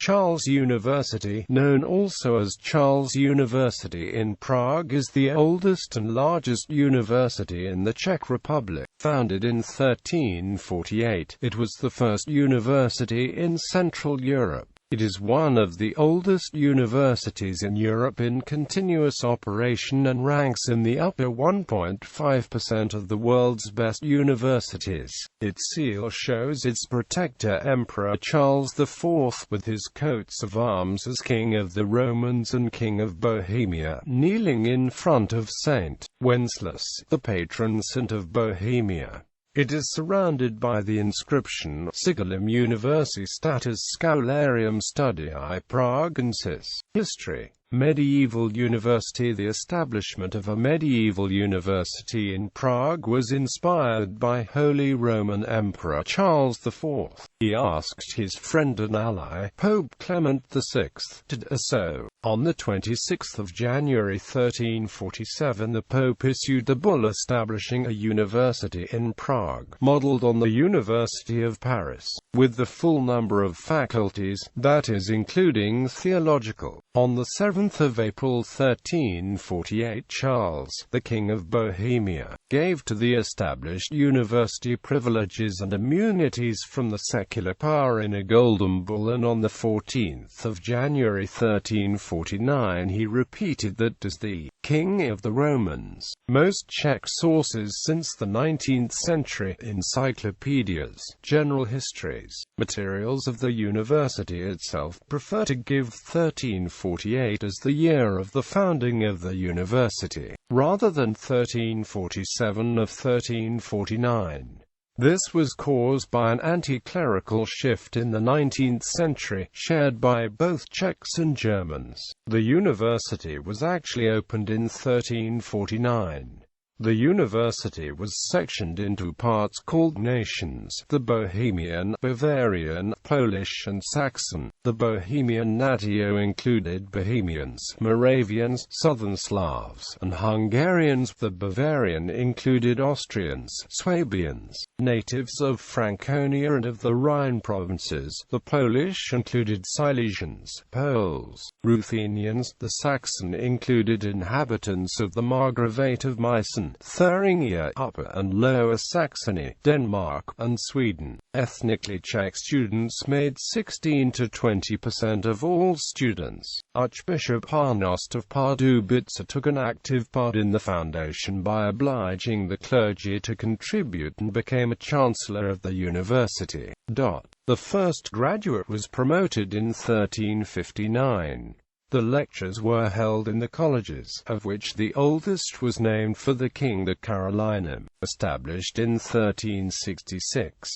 Charles University, known also as Charles University in Prague, is the oldest and largest university in the Czech Republic. Founded in 1348, it was the first university in Central Europe. It is one of the oldest universities in Europe in continuous operation and ranks in the upper 1.5% of the world's best universities. Its seal shows its protector Emperor Charles IV, with his coats of arms as King of the Romans and King of Bohemia, kneeling in front of Saint Wenceslas, the patron saint of Bohemia. It is surrounded by the inscription Sigillum Universitatis Scholarium Studii Pragensis. History. Medieval university. The establishment of a medieval university in Prague was inspired by Holy Roman Emperor Charles IV. He asked his friend and ally, Pope Clement VI, to do so. On the 26th of January 1347, the Pope issued a bull establishing a university in Prague, modelled on the University of Paris, with the full number of faculties, that is, including theological. On the 7th of April 1348, Charles, the King of Bohemia, gave to the established university privileges and immunities from the secular power in a golden bull, and on the 14th of January 1349 he repeated that as the King of the Romans. Most Czech sources since the 19th century, encyclopedias, general histories, materials of the university itself, prefer to give 1348 as the year of the founding of the university, rather than 1347 of 1349. This was caused by an anti-clerical shift in the 19th century, shared by both Czechs and Germans. The university was actually opened in 1349. The university was sectioned into parts called nations, the Bohemian, Bavarian, Polish and Saxon. The Bohemian natio included Bohemians, Moravians, Southern Slavs, and Hungarians. The Bavarian included Austrians, Swabians, natives of Franconia and of the Rhine provinces. The Polish included Silesians, Poles, Ruthenians. The Saxon included inhabitants of the Margravate of Meissen, Thuringia, Upper and Lower Saxony, Denmark, and Sweden. Ethnically Czech students made 16 to 20% of all students. Archbishop Ernest of Pardubice took an active part in the foundation by obliging the clergy to contribute and became a chancellor of the university. The first graduate was promoted in 1359. The lectures were held in the colleges, of which the oldest was named for the king, the Carolinum, established in 1366.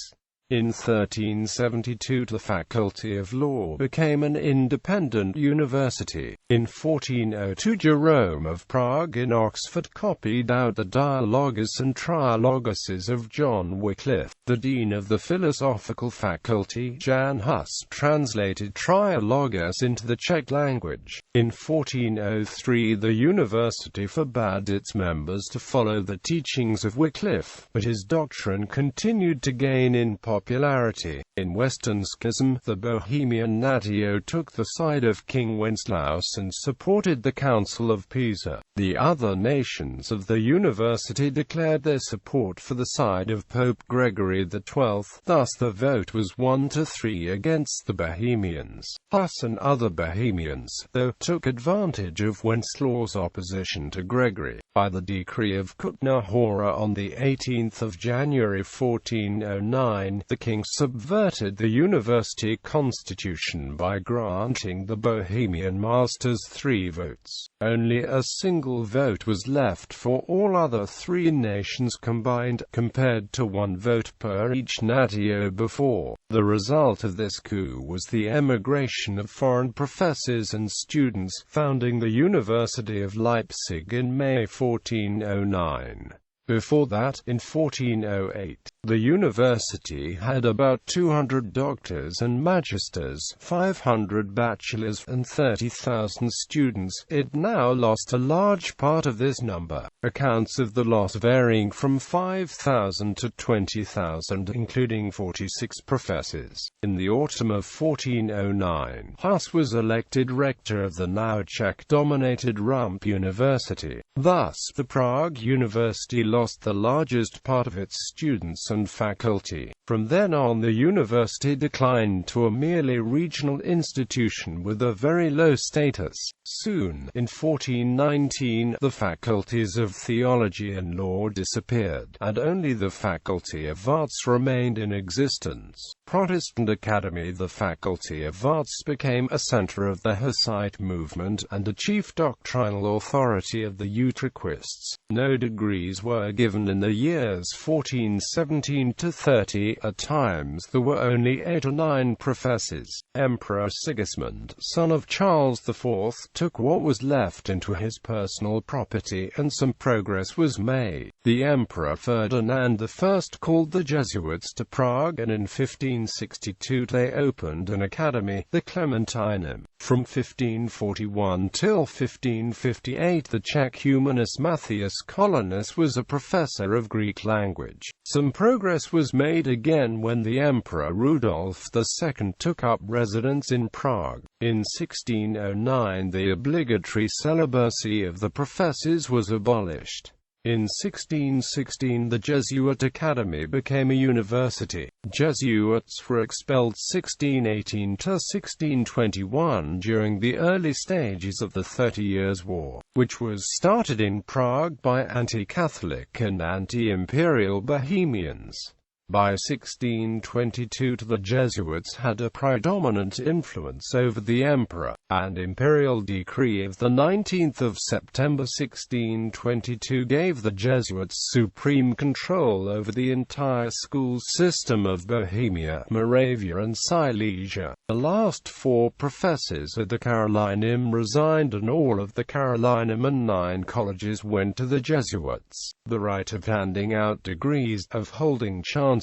In 1372 the Faculty of Law became an independent university. In 1402 Jerome of Prague in Oxford copied out the Dialogus and Trialoguses of John Wycliffe. The dean of the philosophical faculty, Jan Hus, translated Trialogus into the Czech language. In 1403 the university forbade its members to follow the teachings of Wycliffe, but his doctrine continued to gain in popularity. In Western Schism, the Bohemian natio took the side of King Wenceslaus and supported the Council of Pisa. The other nations of the university declared their support for the side of Pope Gregory XII. Thus the vote was 1-3 against the Bohemians. Hus and other Bohemians, though, took advantage of Wenceslaus' opposition to Gregory. By the decree of Kutná Hora on the 18th of January 1409, the king subverted the university constitution by granting the Bohemian masters 3 votes. Only a single vote was left for all other 3 nations combined, compared to 1 vote per each natio before. The result of this coup was the emigration of foreign professors and students, founding the University of Leipzig in May 1409. Before that, in 1408, The university had about 200 doctors and magisters, 500 bachelors, and 30,000 students. It now lost a large part of this number, accounts of the loss varying from 5,000 to 20,000, including 46 professors. In the autumn of 1409, Huss was elected rector of the now Czech-dominated Rump University. Thus, the Prague University lost the largest part of its students and faculty. From then on, the university declined to a merely regional institution with a very low status. Soon, in 1419, the faculties of theology and law disappeared, and only the faculty of arts remained in existence. Protestant Academy. The faculty of arts became a center of the Hussite movement, and a chief doctrinal authority of the Utraquists. No degrees were given in the years 1417 to 30. At times there were only 8 or 9 professors. Emperor Sigismund, son of Charles IV, took what was left into his personal property, and some progress was made. The Emperor Ferdinand I called the Jesuits to Prague, and in 1562 they opened an academy, the Clementinum. From 1541 till 1558 the Czech humanist Matthias Collinus was a professor of Greek language. Some progress was made again when the Emperor Rudolf II took up residence in Prague. In 1609 the obligatory celibacy of the professors was abolished. In 1616 the Jesuit Academy became a university. Jesuits were expelled 1618 to 1621 during the early stages of the 30 Years' War, which was started in Prague by anti-Catholic and anti-imperial Bohemians. By 1622 the Jesuits had a predominant influence over the emperor. An imperial decree of 19 September 1622 gave the Jesuits supreme control over the entire school system of Bohemia, Moravia and Silesia. The last 4 professors at the Carolinum resigned, and all of the Carolinum and 9 colleges went to the Jesuits. The right of handing out degrees, of holding chancellorships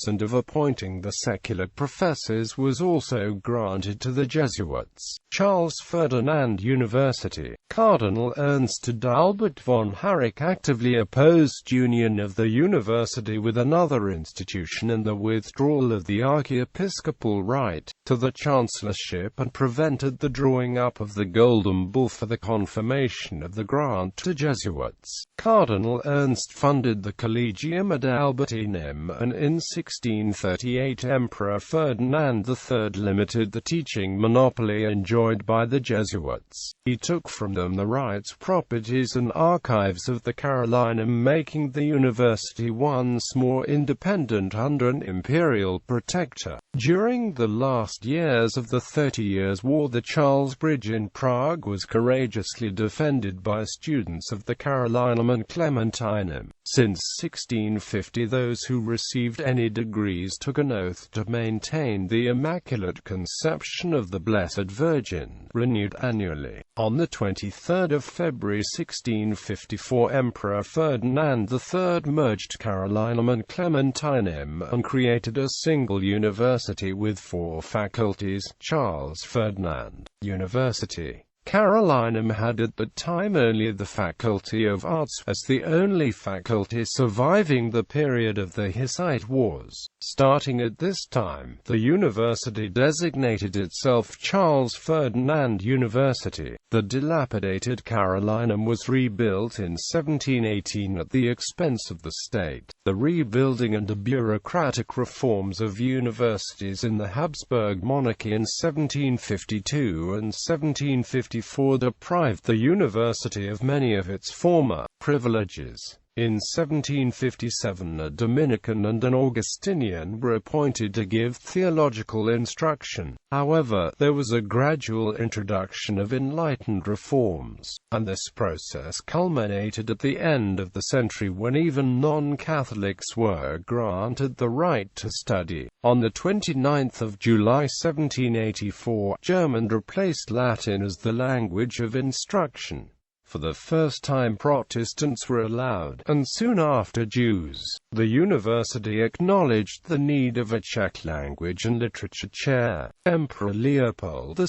and of appointing the secular professors was also granted to the Jesuits. Charles Ferdinand University. Cardinal Ernst Adalbert von Harrach actively opposed union of the university with another institution and the withdrawal of the archiepiscopal right to the chancellorship, and prevented the drawing up of the Golden Bull for the confirmation of the grant to Jesuits. Cardinal Ernst funded the Collegium Adalbertinum, and in 1638 Emperor Ferdinand III limited the teaching monopoly enjoyed by the Jesuits. He took from them the rights, properties and archives of the Carolinum, making the university once more independent under an imperial protector. During the last years of the 30 Years' War, the Charles Bridge in Prague was courageously defended by students of the Carolinum and Clementinum. Since 1650 those who received any degrees took an oath to maintain the Immaculate Conception of the Blessed Virgin, renewed annually. On the 23rd of February 1654 Emperor Ferdinand III merged Carolinum and Clementinum, and created a single university with 4 faculties. Charles Ferdinand University. Carolinum had at that time only the Faculty of Arts, as the only faculty surviving the period of the Hussite Wars. Starting at this time, the university designated itself Charles Ferdinand University. The dilapidated Carolinum was rebuilt in 1718 at the expense of the state. The rebuilding and the bureaucratic reforms of universities in the Habsburg monarchy in 1752 and 1754 deprived the university of many of its former privileges. In 1757 a Dominican and an Augustinian were appointed to give theological instruction. However, there was a gradual introduction of enlightened reforms, and this process culminated at the end of the century when even non-Catholics were granted the right to study. On the 29th of July 1784, German replaced Latin as the language of instruction. For the first time Protestants were allowed, and soon after Jews. The university acknowledged the need of a Czech language and literature chair. Emperor Leopold II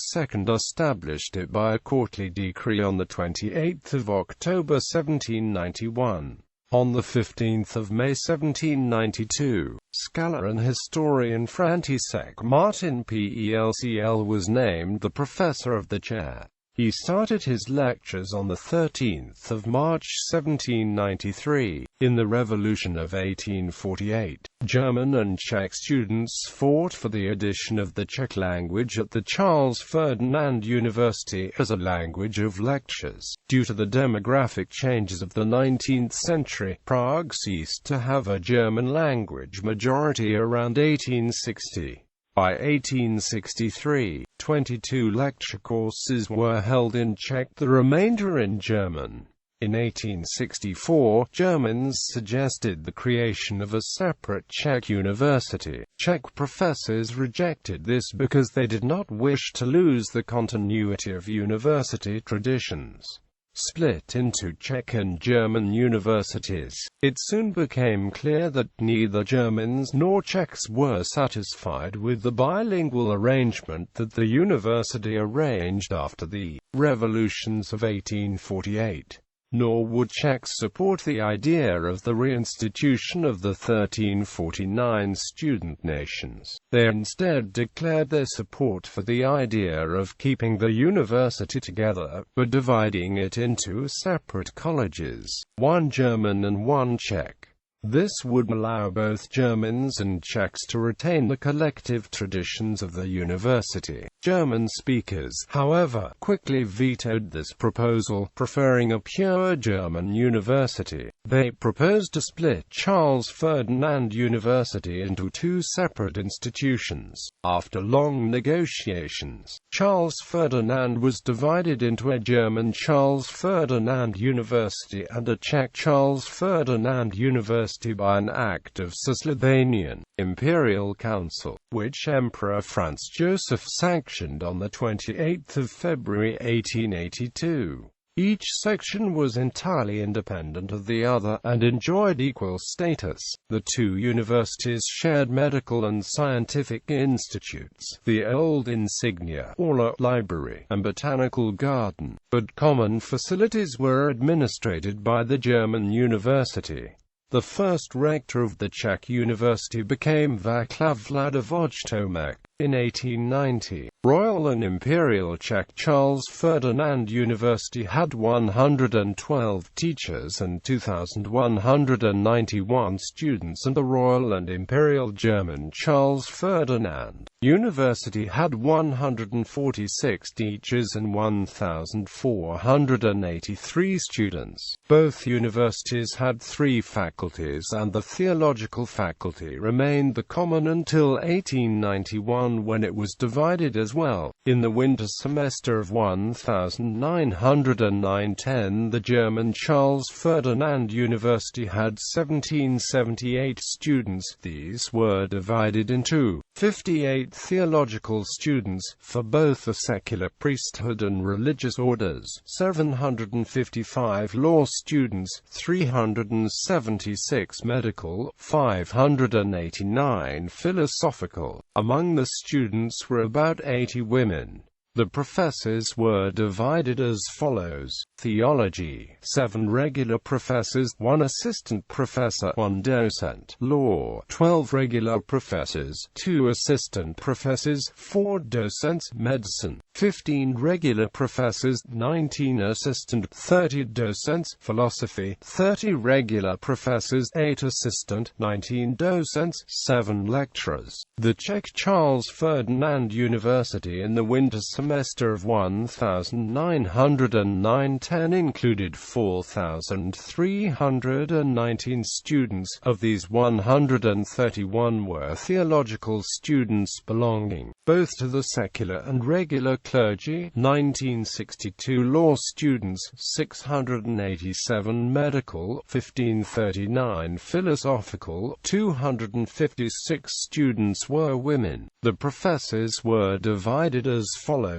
established it by a courtly decree on 28 October 1791. On 15 May 1792, scholar and historian František Martin Pelcl was named the professor of the chair. He started his lectures on 13 March 1793. In the Revolution of 1848, German and Czech students fought for the addition of the Czech language at the Charles Ferdinand University as a language of lectures. Due to the demographic changes of the 19th century, Prague ceased to have a German language majority around 1860. By 1863, 22 lecture courses were held in Czech, the remainder in German. In 1864, Germans suggested the creation of a separate Czech university. Czech professors rejected this because they did not wish to lose the continuity of university traditions. Split into Czech and German universities, it soon became clear that neither Germans nor Czechs were satisfied with the bilingual arrangement that the university arranged after the revolutions of 1848. Nor would Czechs support the idea of the reinstitution of the 1349 student nations. They instead declared their support for the idea of keeping the university together, but dividing it into separate colleges, one German and one Czech. This would allow both Germans and Czechs to retain the collective traditions of the university. German speakers, however, quickly vetoed this proposal, preferring a pure German university. They proposed to split Charles Ferdinand University into two separate institutions. After long negotiations, Charles Ferdinand was divided into a German Charles Ferdinand University and a Czech Charles Ferdinand University by an act of Cisleithanian Imperial Council, which Emperor Franz Joseph sanctioned on 28 February 1882. Each section was entirely independent of the other, and enjoyed equal status. The two universities shared medical and scientific institutes, the old insignia, Aula library, and botanical garden, but common facilities were administered by the German university. The first rector of the Czech university became Václav Vladovich Tomek. In 1890, Royal and Imperial Czech Charles Ferdinand University had 112 teachers and 2,191 students, and the Royal and Imperial German Charles Ferdinand University had 146 teachers and 1,483 students. Both universities had 3 faculties, and the theological faculty remained the common until 1891, when it was divided as well. In the winter semester of 1909-10, the German Charles Ferdinand University had 1778 students. These were divided into 58 theological students, for both the secular priesthood and religious orders, 755 law students, 376 medical, 589 philosophical. Among the students were about 80 women. The professors were divided as follows: theology, 7 regular professors, 1 assistant professor, 1 docent; law, 12 regular professors, 2 assistant professors, 4 docents; medicine, 15 regular professors, 19 assistant, 30 docents; philosophy, 30 regular professors, 8 assistant, 19 docents, 7 lecturers. The Czech Charles Ferdinand University in the winter semester of 1909-10 included 4,319 students. Of these, 131 were theological students belonging both to the secular and regular clergy, 1962 law students, 687 medical, 1539 philosophical, 256 students were women. The professors were divided as follows: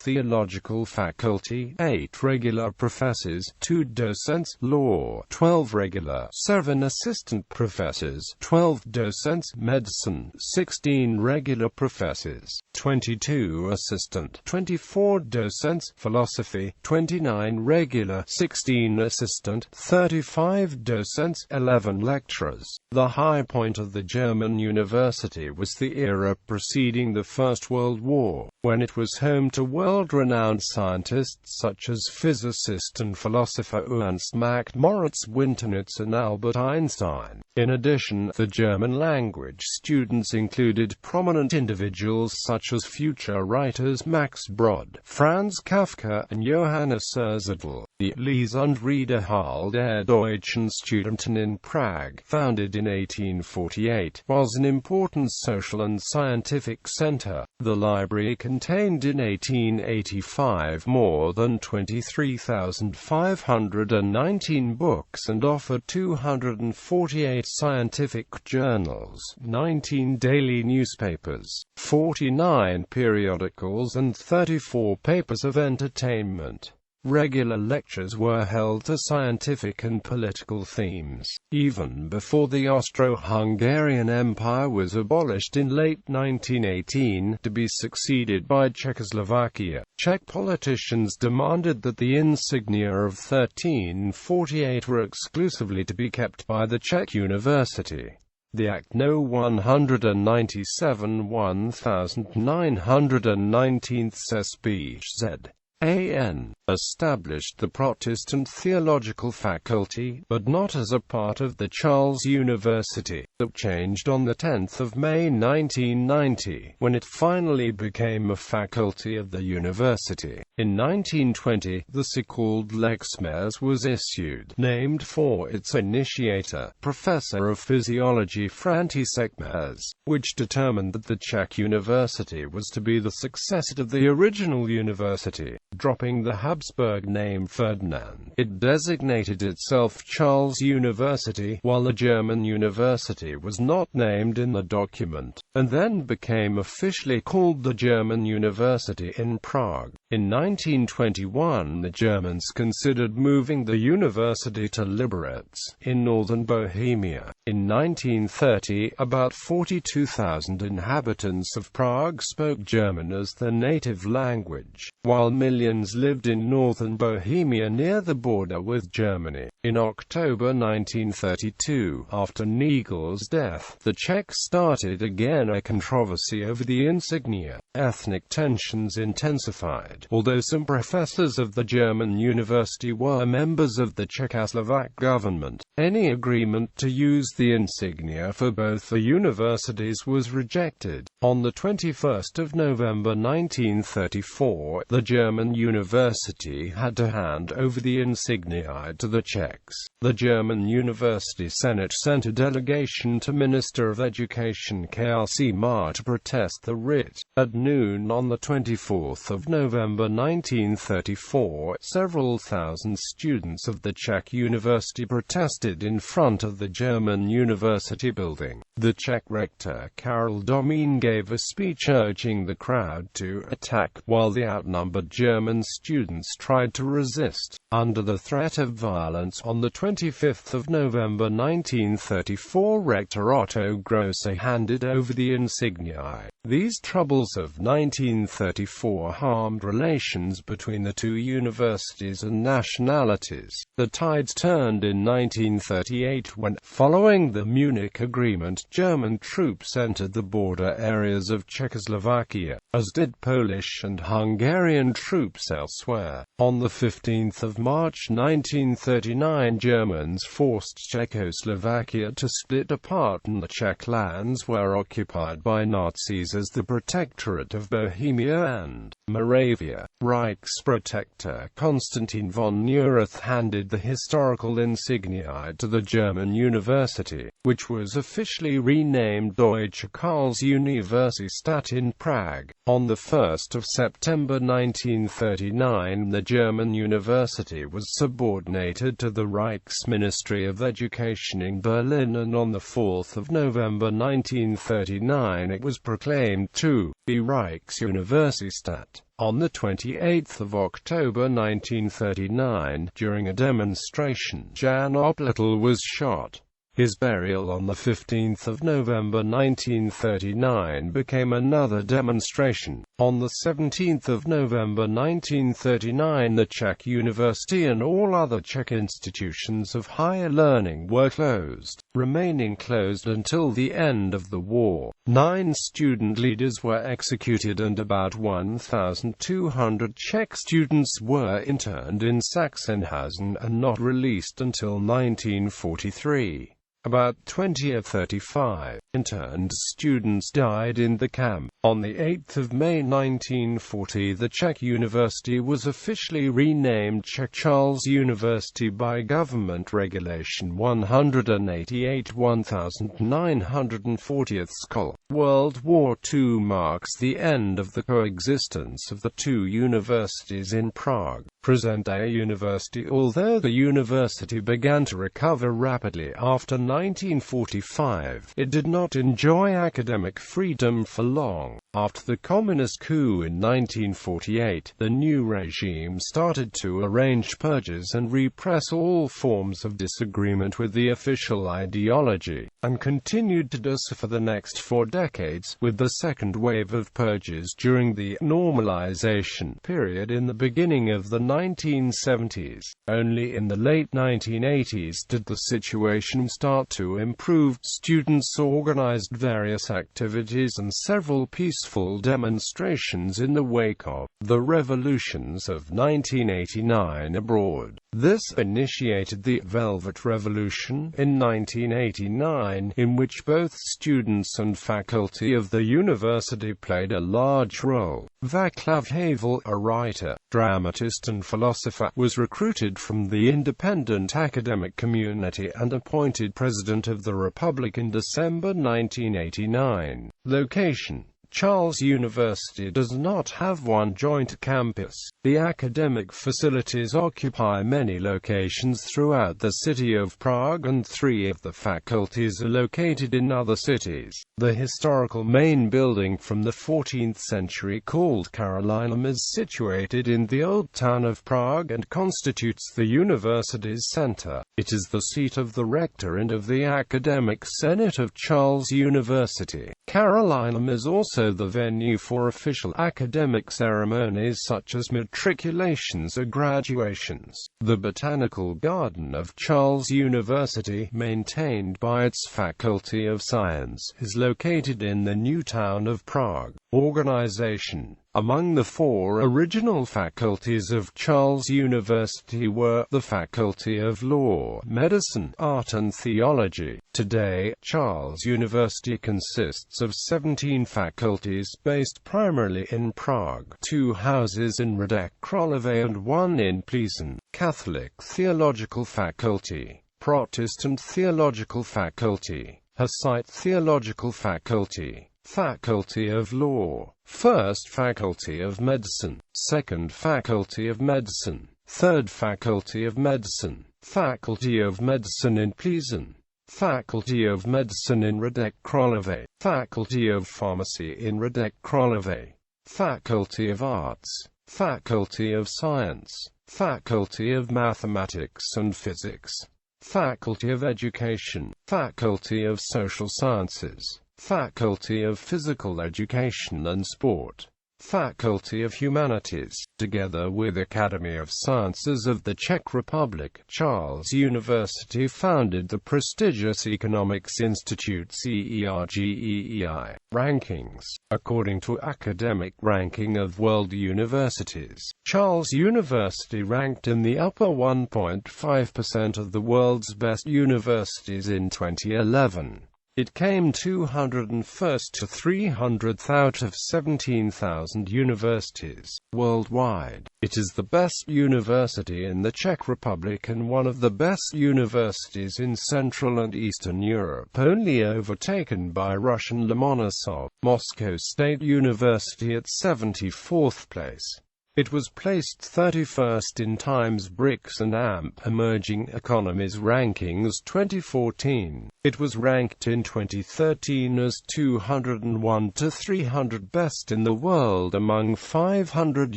Theological Faculty, 8 regular professors, 2 docents, Law, 12 regular, 7 assistant professors, 12 docents, Medicine, 16 regular professors, 22 assistant, 24 docents, Philosophy, 29 regular, 16 assistant, 35 docents, 11 lecturers. The high point of the German university was the era preceding the First World War, when it was home to world-renowned scientists such as physicist and philosopher Ernst Mach, Moritz Winternitz and Albert Einstein. In addition, the German language students included prominent individuals such as future writers Max Brod, Franz Kafka and Johannes Urzädel. The Lese- und Rederhall der Deutschen Studenten in Prague, founded in 1848, was an important social and scientific center. The library contained in 1885 more than 23,519 books and offered 248 scientific journals, 19 daily newspapers, 49 periodicals and 34 papers of entertainment. Regular lectures were held to scientific and political themes. Even before the Austro-Hungarian Empire was abolished in late 1918, to be succeeded by Czechoslovakia, Czech politicians demanded that the insignia of 1348 were exclusively to be kept by the Czech University. The Act No. 197 1919 SPZ AN established the Protestant Theological Faculty, but not as a part of the Charles University. That changed on the 10th of May 1990, when it finally became a faculty of the university. In 1920, the so-called Lexmares was issued, named for its initiator, Professor of Physiology František Mař, which determined that the Czech University was to be the successor of the original university. Dropping the Habsburg name Ferdinand, it designated itself Charles University, while the German university was not named in the document, and then became officially called the German University in Prague. In 1921, the Germans considered moving the university to Liberec, in northern Bohemia. In 1930, about 42,000 inhabitants of Prague spoke German as their native language, while millions lived in northern Bohemia near the border with Germany. In October 1932, after Negel's death, the Czechs started again a controversy over the insignia. Ethnic tensions intensified. Although some professors of the German university were members of the Czechoslovak government, any agreement to use the insignia for both the universities was rejected. On the 21st of November 1934, the German university had to hand over the insignia to the Czechs. The German University Senate sent a delegation to Minister of Education Karl Mar to protest the writ. At noon on the 24th of November 1934, several thousand students of the Czech University protested in front of the German University building. The Czech rector Karel Domín gave a speech urging the crowd to attack, while the outnumbered German students tried to resist. Under the threat of violence, on the 25th of November 1934, Rector Otto Grosse handed over the insignia. These troubles of 1934 harmed relations between the two universities and nationalities. The tides turned in 1938 when, following the Munich Agreement, German troops entered the border areas of Czechoslovakia, as did Polish and Hungarian troops elsewhere. On the 15th of March 1939, Germans forced Czechoslovakia to split apart, and the Czech lands were occupied by Nazis as the Protectorate of Bohemia and Moravia. Reichsprotector Konstantin von Neurath handed the historical insignia to the German university, which was officially renamed Deutsche Karls Universität in Prague. On 1 September 1939 the German university was subordinated to the Reichsministry of Education in Berlin, and on 4 November 1939 it was proclaimed to be Reichsuniversität. On 28 October 1939, during a demonstration, Jan Opletal was shot. His burial on 15 November 1939 became another demonstration. On 17 November 1939 the Czech University and all other Czech institutions of higher learning were closed, remaining closed until the end of the war. 9 student leaders were executed and about 1,200 Czech students were interned in Sachsenhausen and not released until 1943. About 20 of 35 interned students died in the camp. On 8 May 1940 the Czech University was officially renamed Czech Charles University by Government Regulation 188/1940. World War II marks the end of the coexistence of the two universities in Prague. Present-day university. Although the university began to recover rapidly after 1945, it did not enjoy academic freedom for long. After the communist coup in 1948, the new regime started to arrange purges and repress all forms of disagreement with the official ideology, and continued to do so for the next 4 decades, with the second wave of purges during the normalization period in the beginning of the 1970s. Only in the late 1980s did the situation start to improve. Students organized various activities and several peaceful demonstrations in the wake of the revolutions of 1989 abroad. This initiated the Velvet Revolution in 1989, in which both students and faculty of the university played a large role. Václav Havel, a writer, dramatist and philosopher, was recruited from the independent academic community and appointed President of the Republic in December 1989. Location: Charles University does not have one joint campus. The academic facilities occupy many locations throughout the city of Prague, and 3 of the faculties are located in other cities. The historical main building from the 14th century, called Carolinum, is situated in the old town of Prague and constitutes the university's center. It is the seat of the rector and of the academic senate of Charles University. Carolinum is also the venue for official academic ceremonies such as matriculations or graduations. The Botanical Garden of Charles University, maintained by its Faculty of Science, is located in the new town of Prague. Organization: among the 4 original faculties of Charles University were the Faculty of Law, Medicine, Art and Theology. Today, Charles University consists of 17 faculties based primarily in Prague, 2 houses in Hradec Králové and 1 in Plzeň. Catholic Theological Faculty, Protestant Theological Faculty, Hussite Theological Faculty, Faculty of Law, First Faculty of Medicine, Second Faculty of Medicine, Third Faculty of Medicine, Faculty of Medicine in Plzeň, Faculty of Medicine in Hradec Králové, Faculty of Pharmacy in Hradec Králové, Faculty of Arts, Faculty of Science, Faculty of Mathematics and Physics, Faculty of Education, Faculty of Social Sciences, Faculty of Physical Education and Sport, Faculty of Humanities. Together with Academy of Sciences of the Czech Republic, Charles University founded the prestigious Economics Institute CERGEEI. Rankings. According to Academic Ranking of World Universities, Charles University ranked in the upper 1.5% of the world's best universities in 2011. It came 201st to 300th out of 17,000 universities worldwide. It is the best university in the Czech Republic and one of the best universities in Central and Eastern Europe, only overtaken by Russian Lomonosov, Moscow State University at 74th place. It was placed 31st in Times BRICS and AMP Emerging Economies Rankings 2014. It was ranked in 2013 as 201 to 300 best in the world among 500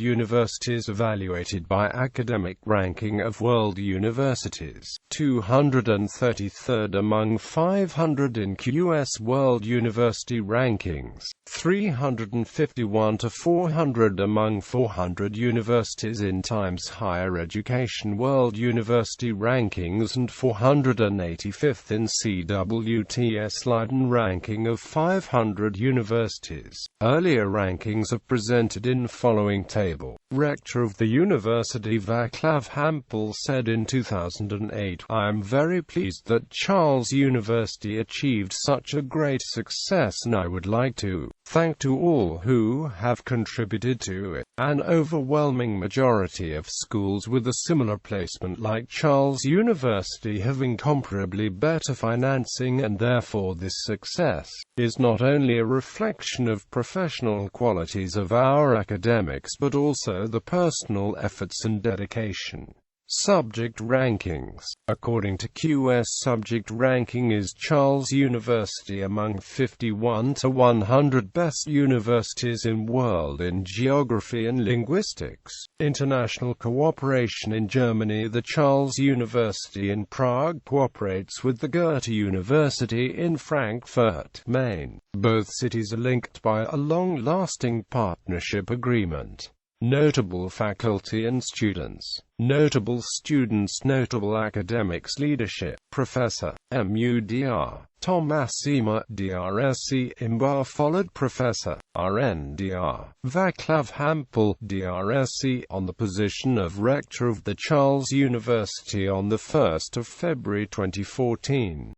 universities evaluated by Academic Ranking of World Universities, 233rd among 500 in QS World University Rankings, 351 to 400 among 400 universities in Times Higher Education World University Rankings and 485th in CWTS Leiden ranking of 500 universities. Earlier rankings are presented in following table. Rector of the university Václav Hampel said in 2008, "I am very pleased that Charles University achieved such a great success and I would like to thank to all who have contributed to it. An overwhelming majority of schools with a similar placement like Charles University have incomparably better financing, and therefore this success is not only a reflection of professional qualities of our academics but also the personal efforts and dedication." Subject rankings. According to QS, subject ranking is Charles University among 51 to 100 best universities in world in geography and linguistics. International cooperation in Germany. The Charles University in Prague cooperates with the Goethe University in Frankfurt, Main. Both cities are linked by a long-lasting partnership agreement. Notable faculty and students. Notable students. Notable academics. Leadership. Professor MUDR Tomasima DRSC Imbar, followed Professor RNDR Václav Hampel DRSC on the position of Rector of the Charles University on the 1st of February 2014.